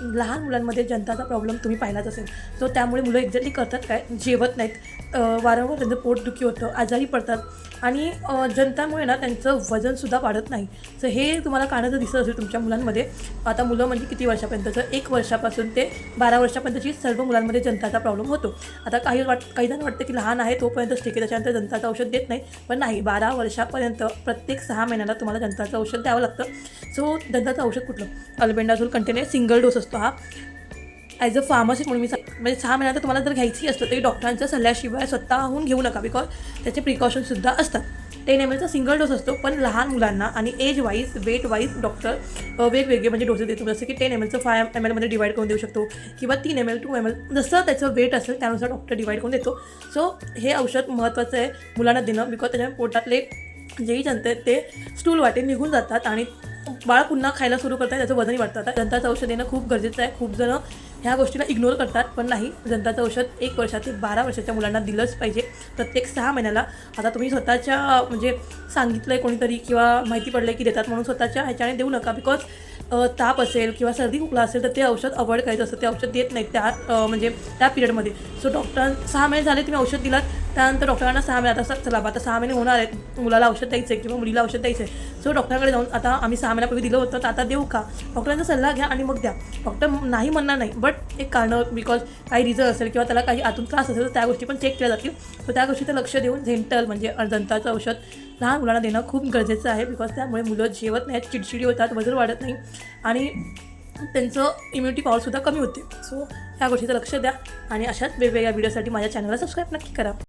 लहान मुलांमध्ये जंताचा प्रॉब्लेम तुम्ही पाहिलाच असेल. सो त्यामुळे मुलं एक्झॅक्टली करतात काय, जेवत नाहीत, वारंवार त्यांचं पोटदुखी होतं, आजारी पडतात आणि जंतामुळे ना त्यांचं वजनसुद्धा वाढत नाही. सो हे तुम्हाला कारणं जर दिसत असेल तुमच्या मुलांमध्ये, आता मुलं म्हणजे किती वर्षापर्यंतचं, 1 वर्षापासून ते 12 वर्षापर्यंतची सर्व मुलांमध्ये जंताचा प्रॉब्लेम होतो. आता काही जण वाटतं की लहान आहे तोपर्यंतच ठीक आहे, त्याच्यानंतर जंताचं औषध देत नाही, पण नाही, 12 वर्षापर्यंत प्रत्येक 6 महिन्याला तुम्हाला जंताचं औषध द्यावं लागतं. सो जंताचं औषध कुठलं, अल्बेंडाझोल कंटेन सिंगल डोस असतो हा. ॲज अ फार्मसिस्ट म्हणून मी म्हणजे 6 महिन्यात तुम्हाला जर घ्यायची असतं तरी डॉक्टरांच्या सल्ल्याशिवाय स्वतःहून घेऊ नका, बिकॉज त्याचे प्रिकॉशनसुद्धा असतात. 10 ml सिंगल डोस असतो, पण लहान मुलांना आणि age wise weight wise doctor वेगवेगळे म्हणजे डोसेस देतो. जसं की 10 ml 5 ml मध्ये डिवाईड करून देऊ शकतो, किंवा 3 ml 2 ml जसं त्याचं वेट असेल त्यानुसार डॉक्टर डिवाईड करून देतो. सो हे औषध महत्त्वाचं आहे मुलांना देणं, बिकॉज त्याच्यामुळे पोटातले जेही जंत आहेत ते स्टूल वाटे निघून जातात आणि बाळ पुन्हा खायला सुरू करतात, त्याचं वजनही वाढतं. आता जंताचं औषध देणं खूप गरजेचं आहे. खूप जण ह्या गोष्टीला इग्नोर करतात, पण नाही, जंताचं औषध 1 वर्षा ते 12 वर्षाच्या मुलांना दिलंच पाहिजे प्रत्येक 6 महिन्याला. आता तुम्ही स्वतःच्या म्हणजे सांगितलं आहे कोणीतरी किंवा माहिती पडलं की देतात म्हणून स्वतःच्या ह्याच्याने देऊ नका, बिकॉज ताप असेल किंवा सर्दी खोकला असेल तर ते औषध अवॉइड करायचं असतं. ते औषध देत नाहीत त्या म्हणजे त्या पिरियडमध्ये. सो 6 महिने झाले तुम्ही औषध दिलात, त्यानंतर डॉक्टरांना 6 महिने आता चला आता 6 महिने होणार आहेत, मुलाला औषध द्यायचं आहे किंवा मुलीला औषध द्यायचं आहे. सो डॉक्टरांकडे जाऊन आता आम्ही 6 महिन्यापूर्वी दिलं होतं तर आता देऊ का, डॉक्टरांचा सल्ला घ्या आणि मग द्या. डॉक्टर नाही म्हणणार नाही, बट एक कारणं बिकॉज काही रिझन असेल किंवा त्याला काही आतून त्रास असेल तर त्या गोष्टी पण चेक केल्या जातील. तर त्या गोष्टीचं लक्ष देऊन झेंटल म्हणजे जंताचं औषध लहान मुलांना देणं खूप गरजेचं आहे, बिकॉज त्यामुळे मुलं जेवत नाहीत, चिडचिडी होतात, वजन वाढत नाही आणि त्यांचं इम्युनिटी पॉवरसुद्धा कमी होते. सो ह्या गोष्टीचं लक्ष द्या आणि अशाच वेगवेगळ्या व्हिडिओसाठी माझ्या चॅनलला सबस्क्राईब नक्की करा.